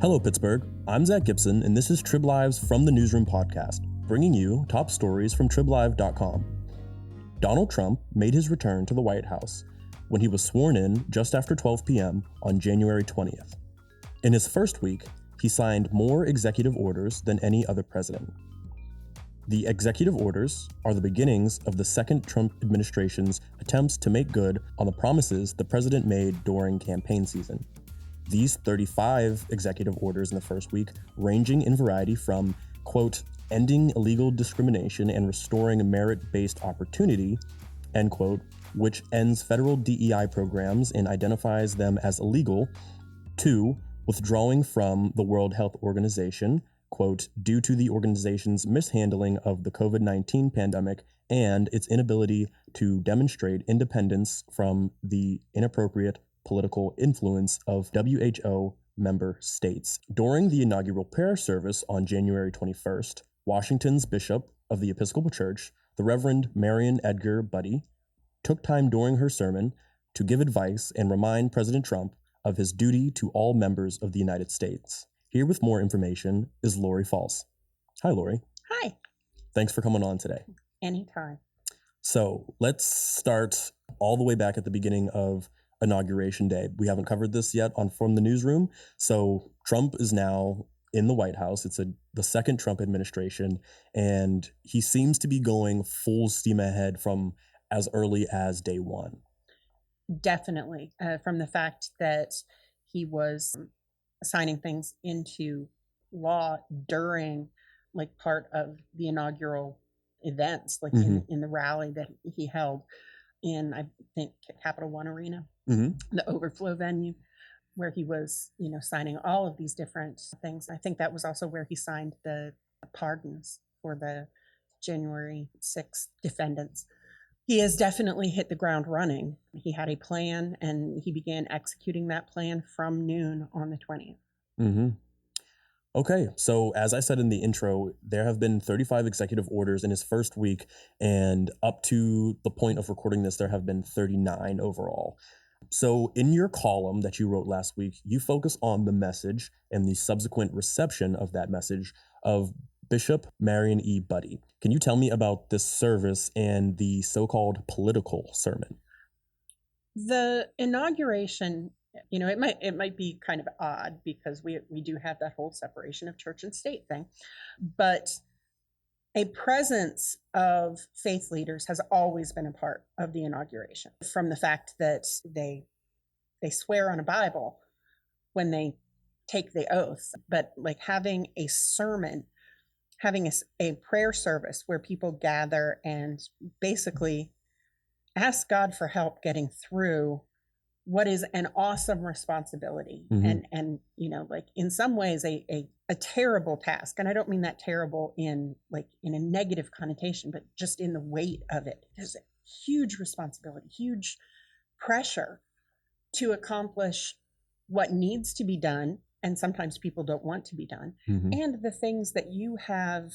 Hello, Pittsburgh. I'm Zach Gibson, and this is TribLive's From the Newsroom podcast, bringing you top stories from TribLive.com. Donald Trump made his return to the White House when he was sworn in just after 12 p.m. on January 20th. In his first week, he signed more executive orders than any other president. The executive orders are the beginnings of the second Trump administration's attempts to make good on the promises the president made during campaign season. These 35 executive orders in the first week, ranging in variety from, quote, ending illegal discrimination and restoring a merit-based opportunity, end quote, which ends federal DEI programs and identifies them as illegal, to withdrawing from the World Health Organization, quote, due to the organization's mishandling of the COVID-19 pandemic and its inability to demonstrate independence from the inappropriate political influence of WHO member states. During the inaugural prayer service on January 21st, Washington's Bishop of the Episcopal Church, the Reverend Mariann Edgar Budde, took time during her sermon to give advice and remind President Trump of his duty to all members of the United States. Here with more information is Lori Falce. Hi, Lori. Hi. Thanks for coming on today. Anytime. So let's start all the way back at the beginning of Inauguration Day. We haven't covered this yet on From the Newsroom. So Trump is now in the White House. It's the second Trump administration, and he seems to be going full steam ahead from as early as day one. Definitely. From the fact that he was signing things into law during part of the inaugural events, in the rally that he held in, I think, Capital One Arena, the overflow venue, where he was, signing all of these different things. I think that was also where he signed the pardons for the January 6th defendants. He has definitely hit the ground running. He had a plan, and he began executing that plan from noon on the 20th. Mm-hmm. Okay, so as I said in the intro, there have been 35 executive orders in his first week, and up to the point of recording this, there have been 39 overall. So in your column that you wrote last week, you focus on the message and the subsequent reception of that message of Bishop Mariann E. Budde. Can you tell me about this service and the so-called political sermon? The inauguration, it might be kind of odd because we do have that whole separation of church and state thing, but a presence of faith leaders has always been a part of the inauguration, from the fact that they swear on a Bible when they take the oath, but having a sermon, having a prayer service where people gather and basically ask God for help getting through what is an awesome responsibility, and in some ways a terrible task. And I don't mean that terrible in a negative connotation, but just in the weight of it. There's a huge responsibility, huge pressure to accomplish what needs to be done, and sometimes people don't want to be done, and the things that you have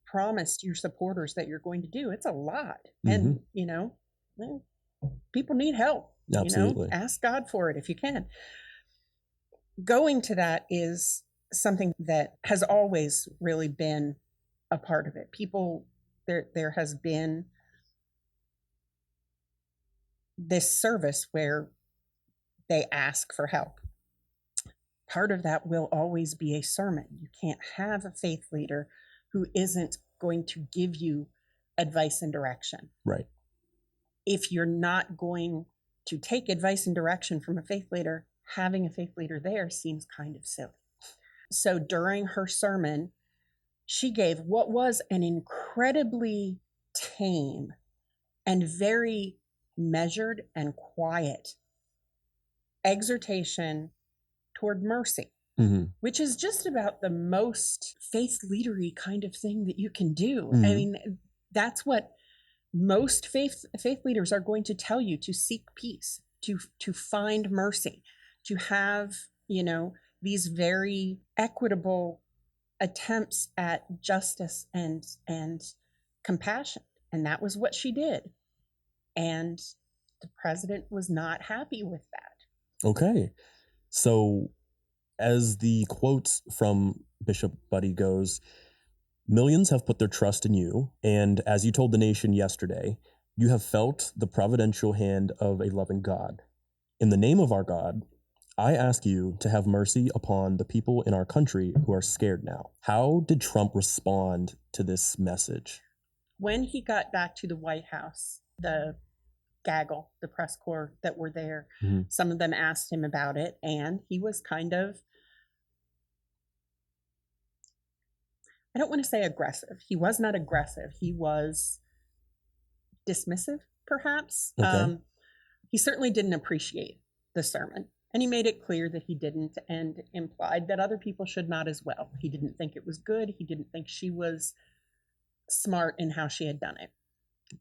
promised your supporters that you're going to do. It's a lot. And people need help. Absolutely. Ask God for it if you can. Going to that is something that has always really been a part of it. There has been this service where they ask for help. Part of that will always be a sermon. You can't have a faith leader who isn't going to give you advice and direction. Right. If you're not going to take advice and direction from a faith leader, having a faith leader there seems kind of silly. So during her sermon, she gave what was an incredibly tame and very measured and quiet exhortation toward mercy, which is just about the most faith leadery kind of thing that you can do. I mean, that's what most faith leaders are going to tell you: to seek peace, to find mercy, to have, these very equitable attempts at justice and compassion. And that was what she did. And the president was not happy with that. Okay. So As the quote from Bishop Budde goes, millions have put their trust in you, and as you told the nation yesterday, you have felt the providential hand of a loving God. In the name of our God, I ask you to have mercy upon the people in our country who are scared now. How did Trump respond to this message? When he got back to the White House, the gaggle, the press corps that were there, some of them asked him about it, and he was kind of, I don't want to say aggressive. He was not aggressive. He was dismissive, perhaps. Okay. He certainly didn't appreciate the sermon. And he made it clear that he didn't, and implied that other people should not as well. He didn't think it was good. He didn't think she was smart in how she had done it.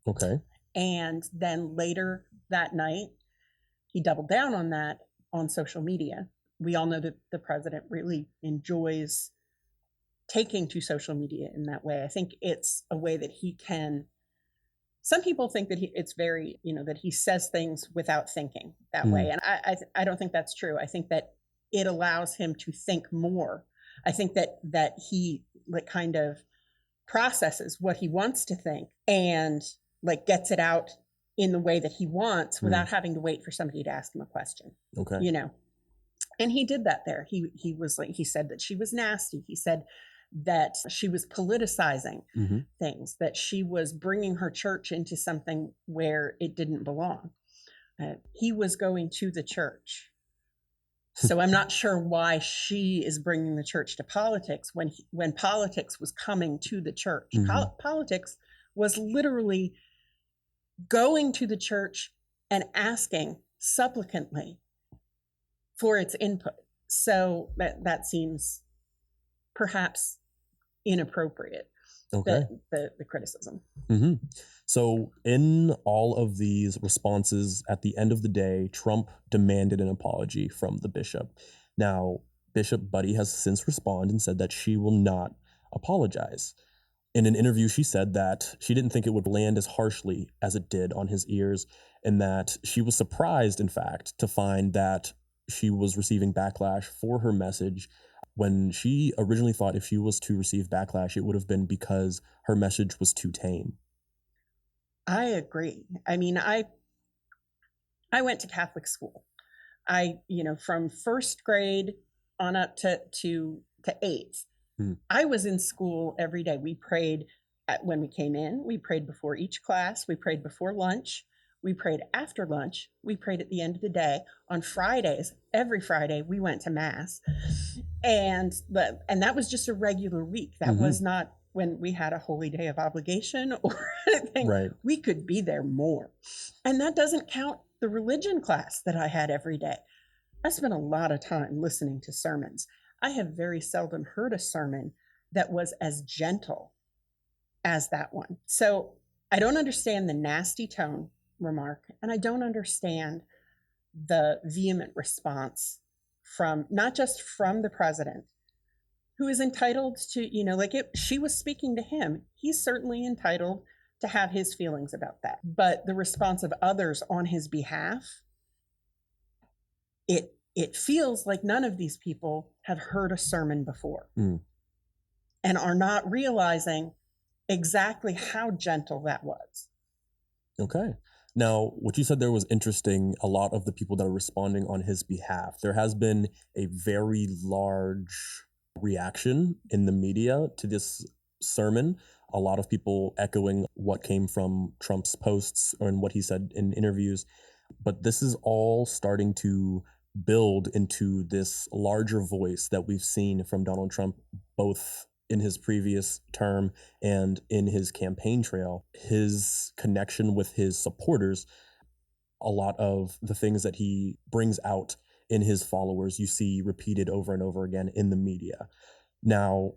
Okay. And then later that night, he doubled down on that on social media. We all know that the president really enjoys taking to social media in that way. I think it's a way that he can. Some people think that it's very, that he says things without thinking that way. And I don't think that's true. I think that it allows him to think more. I think that he kind of processes what he wants to think and gets it out in the way that he wants without having to wait for somebody to ask him a question. Okay. And he did that there. He was he said that she was nasty. He said that she was politicizing things, that she was bringing her church into something where it didn't belong. He was going to the church. So I'm not sure why she is bringing the church to politics when politics was coming to the church. Politics was literally going to the church and asking supplicantly for its input. So that seems perhaps inappropriate. Okay. The criticism. So in all of these responses, at the end of the day, Trump demanded an apology from the bishop. Now, Bishop Budde has since responded and said that she will not apologize. In an interview, she said that she didn't think it would land as harshly as it did on his ears, and that she was surprised, in fact, to find that she was receiving backlash for her message, when she originally thought if she was to receive backlash, it would have been because her message was too tame. I agree. I mean, I went to Catholic school. From first grade on up to eighth, I was in school every day. We prayed when we came in. We prayed before each class. We prayed before lunch. We prayed after lunch. We prayed at the end of the day. On Fridays, every Friday, we went to Mass. And that was just a regular week. That was not when we had a holy day of obligation or anything. Right. We could be there more. And that doesn't count the religion class that I had every day. I spent a lot of time listening to sermons. I have very seldom heard a sermon that was as gentle as that one. So I don't understand the nasty tone remark, and I don't understand the vehement response from not just from the president, who is entitled to, she was speaking to him. He's certainly entitled to have his feelings about that. But the response of others on his behalf, it feels like none of these people have heard a sermon before and are not realizing exactly how gentle that was. Okay. Now, what you said there was interesting. A lot of the people that are responding on his behalf, there has been a very large reaction in the media to this sermon. A lot of people echoing what came from Trump's posts and what he said in interviews. But this is all starting to build into this larger voice that we've seen from Donald Trump, both in his previous term and in his campaign trail. His connection with his supporters, a lot of the things that he brings out in his followers, you see repeated over and over again in the media. Now,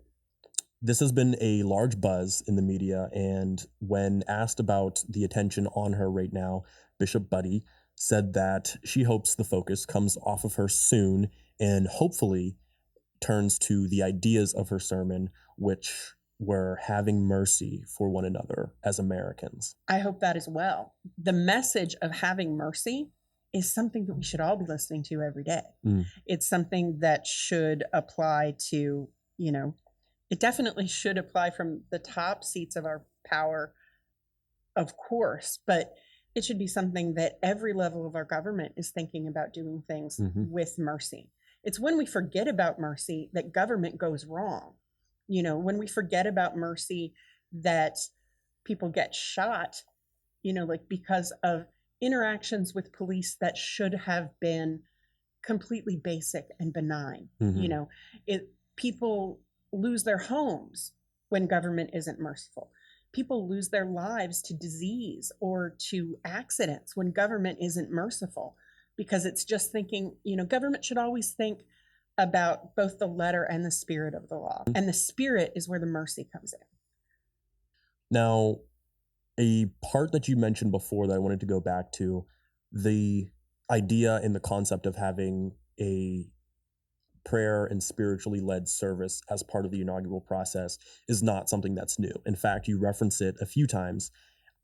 this has been a large buzz in the media, and when asked about the attention on her right now, Bishop Budde said that she hopes the focus comes off of her soon and hopefully turns to the ideas of her sermon, which were having mercy for one another as Americans. I hope that as well. The message of having mercy is something that we should all be listening to every day. Mm. It's something that should apply to, it definitely should apply from the top seats of our power, of course, but it should be something that every level of our government is thinking about doing things with mercy. It's when we forget about mercy that government goes wrong. When we forget about mercy, that people get shot, like because of interactions with police that should have been completely basic and benign. People lose their homes when government isn't merciful. People lose their lives to disease or to accidents when government isn't merciful, because it's just thinking, government should always think about both the letter and the spirit of the law. And the spirit is where the mercy comes in. Now, a part that you mentioned before that I wanted to go back to, the idea and the concept of having a prayer and spiritually led service as part of the inaugural process is not something that's new. In fact, you reference it a few times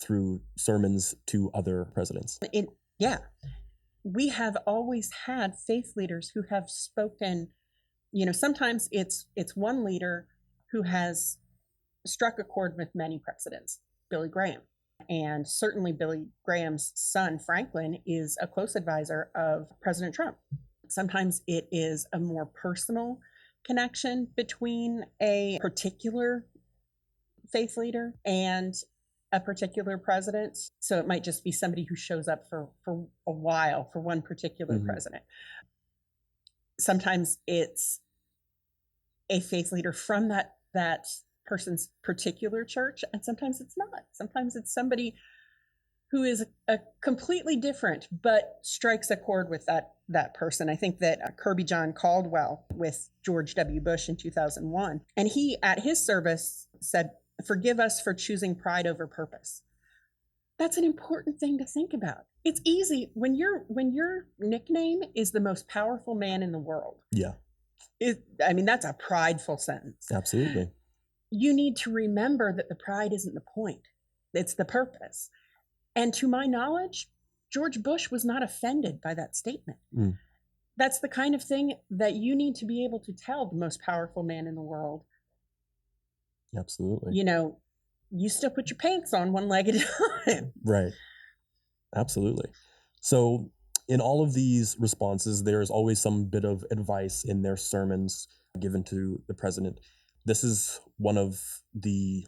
through sermons to other presidents. We have always had faith leaders who have spoken, sometimes it's one leader who has struck a chord with many presidents, Billy Graham. And certainly Billy Graham's son, Franklin, is a close advisor of President Trump. Sometimes it is a more personal connection between a particular faith leader and a particular president. So it might just be somebody who shows up for a while for one particular president. Sometimes it's a faith leader from that person's particular church, and sometimes it's not. Sometimes it's somebody who is a completely different, but strikes a chord with that person. I think that Kirby John Caldwell with George W. Bush in 2001, and he at his service said, "Forgive us for choosing pride over purpose." That's an important thing to think about. It's easy when your nickname is the most powerful man in the world. Yeah. That's a prideful sentence. Absolutely. You need to remember that the pride isn't the point. It's the purpose. And to my knowledge, George Bush was not offended by that statement. That's the kind of thing that you need to be able to tell the most powerful man in the world. Absolutely. You still put your pants on one leg at a time. Right. Absolutely. So in all of these responses, there's always some bit of advice in their sermons given to the president. This is one of the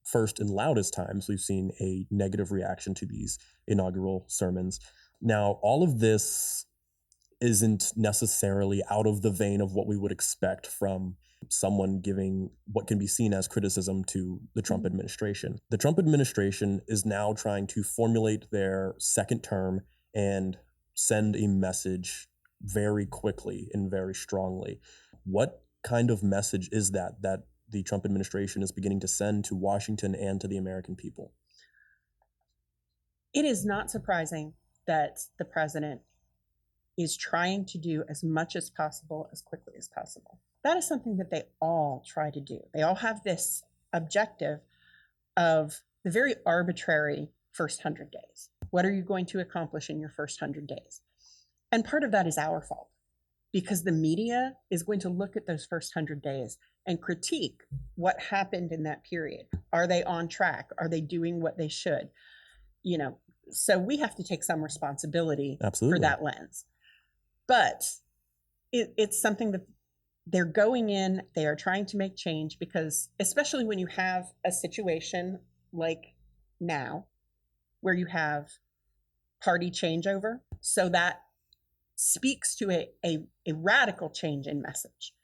first and loudest times we've seen a negative reaction to these inaugural sermons. Now, all of this isn't necessarily out of the vein of what we would expect from someone giving what can be seen as criticism to the Trump administration. The Trump administration is now trying to formulate their second term and send a message very quickly and very strongly. What kind of message is that the Trump administration is beginning to send to Washington and to the American people? It is not surprising that the president is trying to do as much as possible as quickly as possible. That is something that they all try to do. They all have this objective of the very arbitrary first 100 days. What are you going to accomplish in your first 100 days? And part of that is our fault, because the media is going to look at those first 100 days and critique what happened in that period. Are they on track? Are they doing what they should? So we have to take some responsibility for that lens. But it's something that they're going in, they are trying to make change, because especially when you have a situation like now, where you have party changeover, so that speaks to a radical change in message.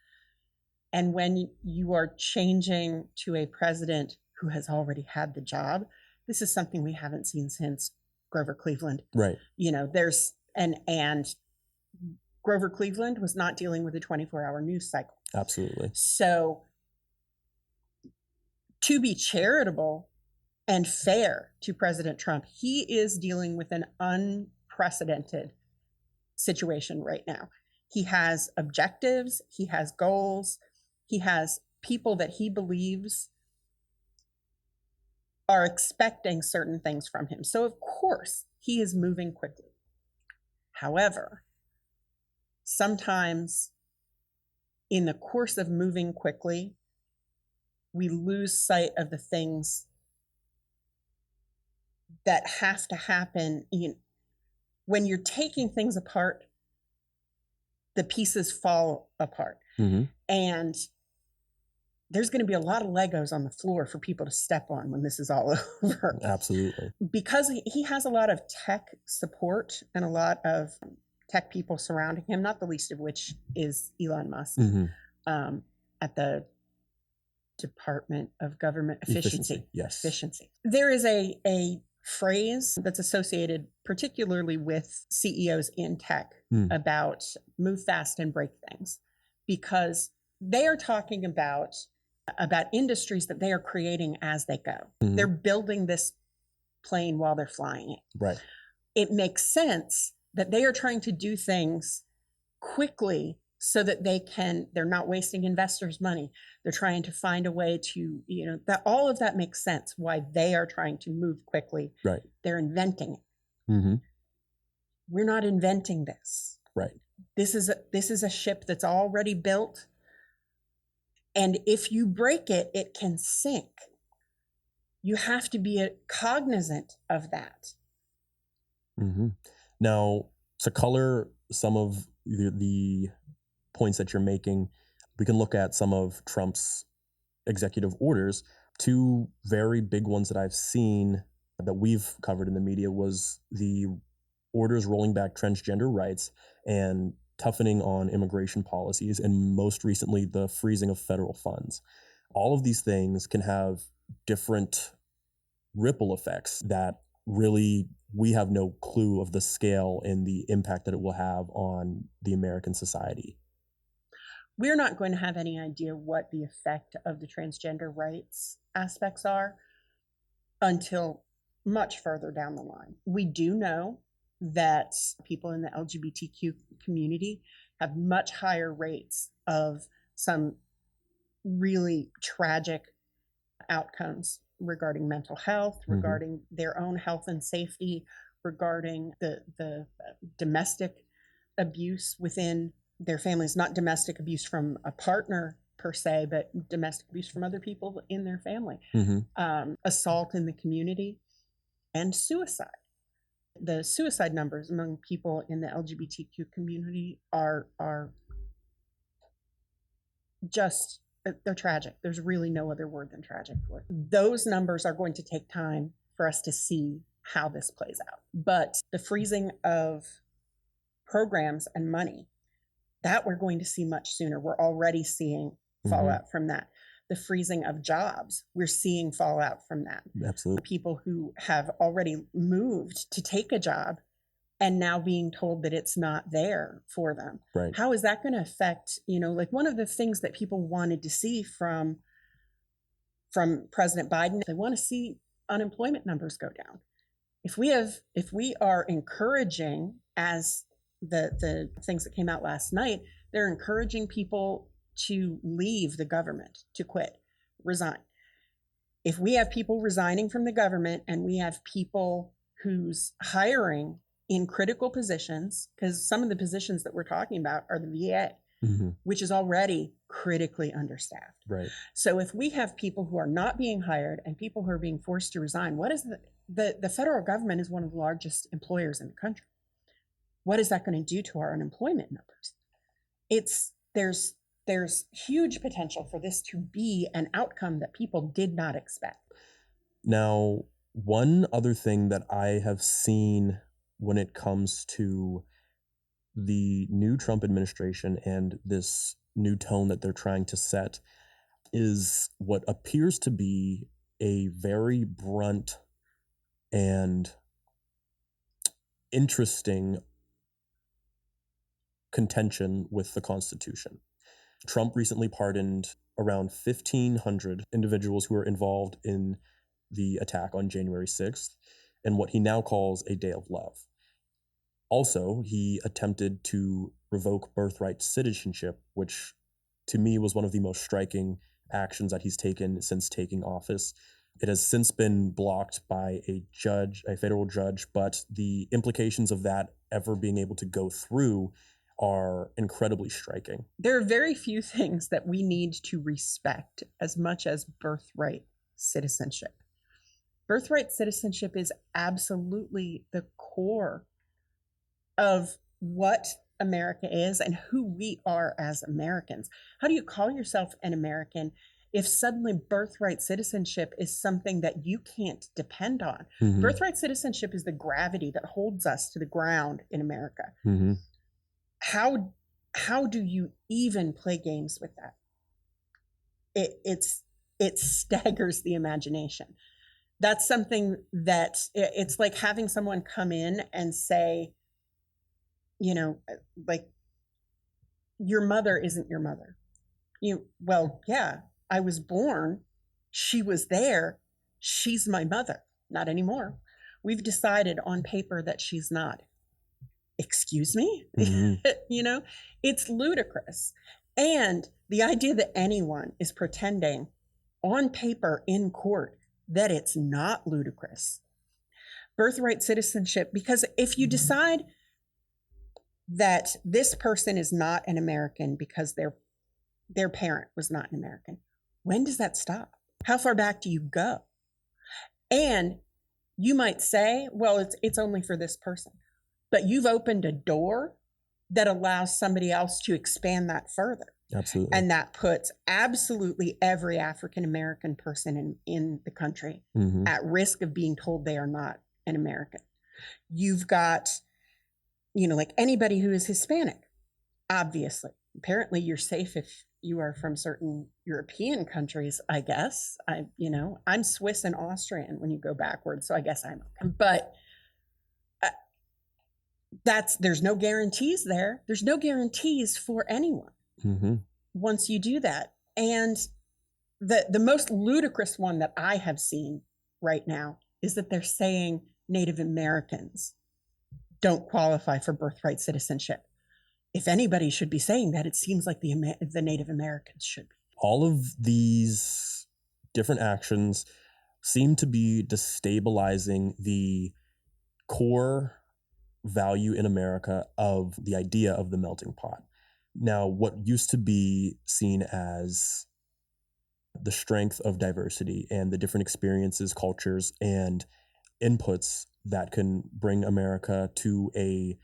And when you are changing to a president who has already had the job, this is something we haven't seen since Grover Cleveland. Right. There's and Grover Cleveland was not dealing with a 24-hour news cycle. Absolutely. So to be charitable and fair to President Trump, he is dealing with an unprecedented situation right now. He has objectives, he has goals, he has people that he believes are expecting certain things from him. So of course, he is moving quickly. However, sometimes in the course of moving quickly, we lose sight of the things that have to happen. When you're taking things apart, the pieces fall apart. Mm-hmm. And there's going to be a lot of Legos on the floor for people to step on when this is all over. Absolutely. Because he has a lot of tech support and a lot of tech people surrounding him, not the least of which is Elon Musk, at the Department of Government Efficiency. Yes. Efficiency. There is a phrase that's associated particularly with CEOs in tech about move fast and break things, because they are talking about industries that they are creating as they go. Mm-hmm. They're building this plane while they're flying it. Right. It makes sense that they are trying to do things quickly so that they're not wasting investors' money. They're trying to find a way to, that all of that makes sense why they are trying to move quickly. Right. They're inventing it. Mm-hmm. We're not inventing this. Right. This is a ship that's already built. And if you break it, it can sink. You have to be cognizant of that. Mm-hmm. Now, to color some of the points that you're making, we can look at some of Trump's executive orders. Two very big ones that I've seen that we've covered in the media was the orders rolling back transgender rights and toughening on immigration policies, and most recently, the freezing of federal funds. All of these things can have different ripple effects that really we have no clue of the scale and the impact that it will have on the American society. We're not going to have any idea what the effect of the transgender rights aspects are until much further down the line. We do know that people in the LGBTQ community have much higher rates of some really tragic outcomes regarding mental health, regarding their own health and safety, regarding the domestic abuse within their families, not domestic abuse from a partner per se, but domestic abuse from other people in their family, assault in the community, and suicide. The suicide numbers among people in the LGBTQ community are just, they're tragic. There's really no other word than tragic for it. Those numbers are going to take time for us to see how this plays out. But the freezing of programs and money, that we're going to see much sooner. We're already seeing fallout from that. The freezing of jobs, we're seeing fallout from that. Absolutely. People who have already moved to take a job and now being told that it's not there for them. Right. How is that going to affect, like one of the things that people wanted to see from President Biden, they want to see unemployment numbers go down. If we are encouraging, as the things that came out last night, they're encouraging people to leave the government, to quit, resign. If we have people resigning from the government and we have people who's hiring in critical positions, because some of the positions that we're talking about are the VA, which is already critically understaffed. Right. So if we have people who are not being hired and people who are being forced to resign, what is the federal government is one of the largest employers in the country. What is that going to do to our unemployment numbers? There's huge potential for this to be an outcome that people did not expect. Now, one other thing that I have seen when it comes to the new Trump administration and this new tone that they're trying to set is what appears to be a very blunt and interesting contention with the Constitution. Trump recently pardoned around 1,500 individuals who were involved in the attack on January 6th and what he now calls a day of love. Also, he attempted to revoke birthright citizenship, which to me was one of the most striking actions that he's taken since taking office. It has since been blocked by a federal judge, but the implications of that ever being able to go through are incredibly striking. There are very few things that we need to respect as much as birthright citizenship. Birthright citizenship is absolutely the core of what America is and who we are as Americans. How do you call yourself an American if suddenly birthright citizenship is something that you can't depend on? Mm-hmm. Birthright citizenship is the gravity that holds us to the ground in America. Mm-hmm. How do you even play games with that? It staggers the imagination. That's something that it's like having someone come in and say, like, your mother isn't your mother. Well, yeah, I was born. She was there. She's my mother. Not anymore. We've decided on paper that she's not. Excuse me? Mm-hmm. It's ludicrous. And the idea that anyone is pretending on paper in court that it's not ludicrous. Birthright citizenship, because if you decide that this person is not an American because their parent was not an American, when does that stop? How far back do you go? And you might say, well, it's only for this person. But you've opened a door that allows somebody else to expand that further. Absolutely. And that puts absolutely every African-American person in the country mm-hmm. at risk of being told they are not an American. You've got, like anybody who is Hispanic, obviously. Apparently you're safe if you are from certain European countries, I guess. I'm Swiss and Austrian when you go backwards, so I guess I'm okay. But there's no guarantees there. There's no guarantees for anyone mm-hmm. once you do that. And the most ludicrous one that I have seen right now is that they're saying Native Americans don't qualify for birthright citizenship. If anybody should be saying that, it seems like the Native Americans should be. All of these different actions seem to be destabilizing the core value in America of the idea of the melting pot. Now, what used to be seen as the strength of diversity and the different experiences, cultures, and inputs that can bring America to a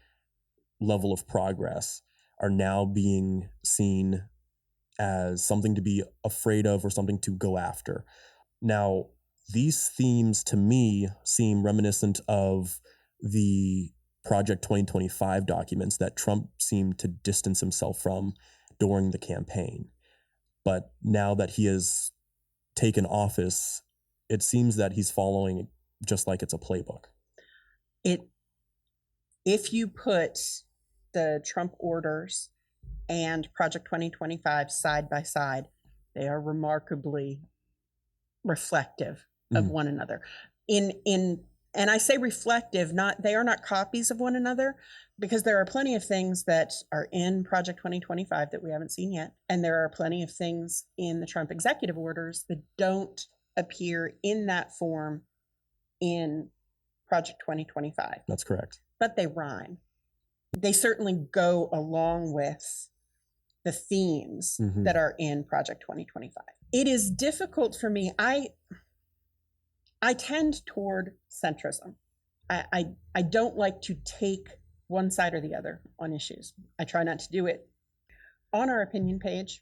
level of progress are now being seen as something to be afraid of or something to go after. Now, these themes to me seem reminiscent of the Project 2025 documents that Trump seemed to distance himself from during the campaign. But now that he has taken office, it seems that he's following just like it's a playbook. If you put the Trump orders and Project 2025 side by side, they are remarkably reflective of one another. And I say reflective, they are not copies of one another, because there are plenty of things that are in Project 2025 that we haven't seen yet. And there are plenty of things in the Trump executive orders that don't appear in that form in Project 2025. That's correct. But they rhyme. They certainly go along with the themes mm-hmm. that are in Project 2025. It is difficult for me. I tend toward centrism. I don't like to take one side or the other on issues. I try not to do it on our opinion page.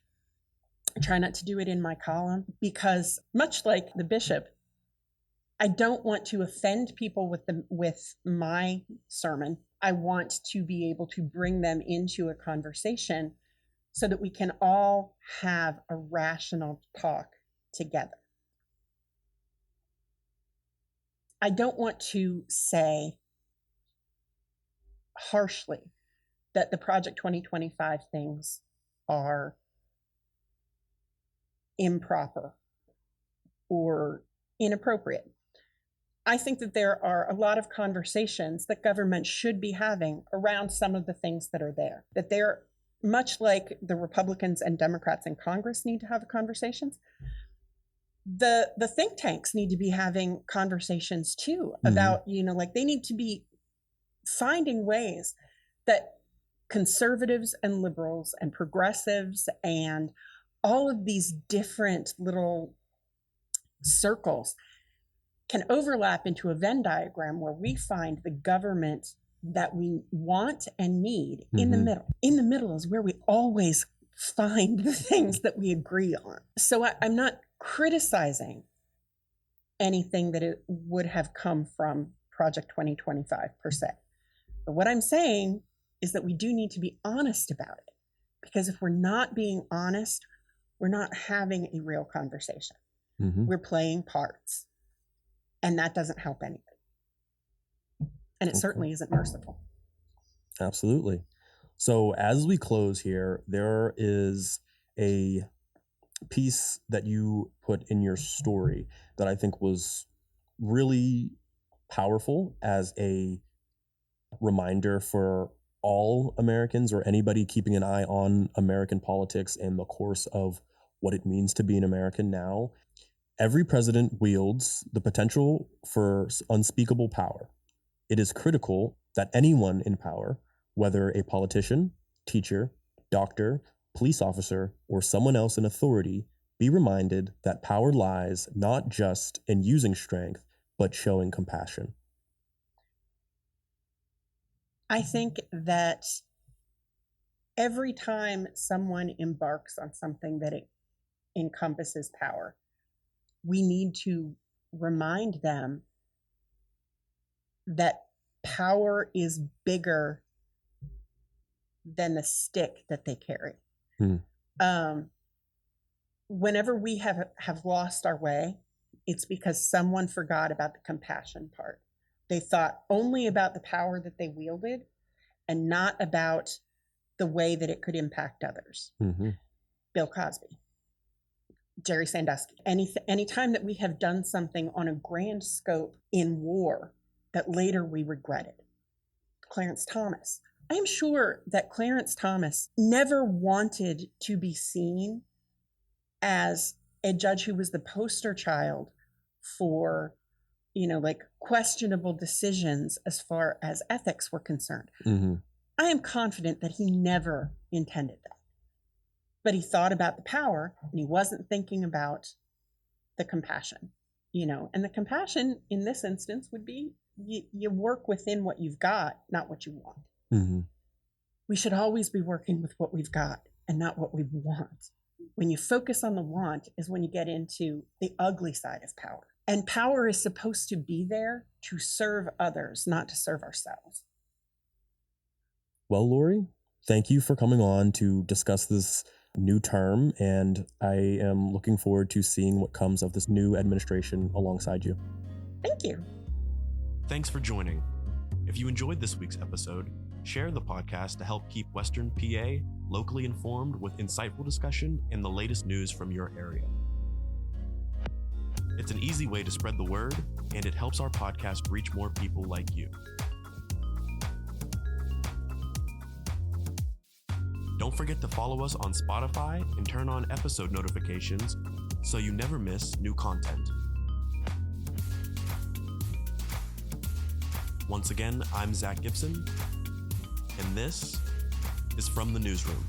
I try not to do it in my column, because much like the bishop, I don't want to offend people with my sermon. I want to be able to bring them into a conversation so that we can all have a rational talk together. I don't want to say harshly that the Project 2025 things are improper or inappropriate. I think that there are a lot of conversations that government should be having around some of the things that are there. That they're, much like the Republicans and Democrats in Congress need to have conversations, the think tanks need to be having conversations too about, like they need to be finding ways that conservatives and liberals and progressives and all of these different little circles can overlap into a Venn diagram where we find the government that we want and need in the middle. In the middle is where we always find the things that we agree on. So I'm not criticizing anything that it would have come from Project 2025 per se. But what I'm saying is that we do need to be honest about it. Because if we're not being honest, we're not having a real conversation. We're playing parts. And that doesn't help anybody. And it certainly isn't merciful. Absolutely. So as we close here, there is a piece that you put in your story that I think was really powerful as a reminder for all Americans or anybody keeping an eye on American politics and the course of what it means to be an American now. Every president wields the potential for unspeakable power. It is critical that anyone in power, whether a politician, teacher, doctor, police officer, or someone else in authority, be reminded that power lies not just in using strength, but showing compassion. I think that every time someone embarks on something that it encompasses power, we need to remind them that power is bigger than the stick that they carry. Whenever we have lost our way, it's because someone forgot about the compassion part. They thought only about the power that they wielded and not about the way that it could impact others. Bill Cosby, Jerry Sandusky. Any time that we have done something on a grand scope in war that later we regretted. Clarence Thomas. I am sure that Clarence Thomas never wanted to be seen as a judge who was the poster child for, like questionable decisions as far as ethics were concerned. I am confident that he never intended that. But he thought about the power and he wasn't thinking about the compassion, and the compassion in this instance would be you work within what you've got, not what you want. We should always be working with what we've got and not what we want. When you focus on the want is when you get into the ugly side of power. And power is supposed to be there to serve others, not to serve ourselves. Well, Lori, thank you for coming on to discuss this new term, and I am looking forward to seeing what comes of this new administration alongside you. Thank you. Thanks for joining. If you enjoyed this week's episode, share the podcast to help keep Western PA locally informed with insightful discussion and the latest news from your area. It's an easy way to spread the word, and it helps our podcast reach more people like you. Don't forget to follow us on Spotify and turn on episode notifications so you never miss new content. Once again, I'm Zach Gibson, and this is From the Newsroom.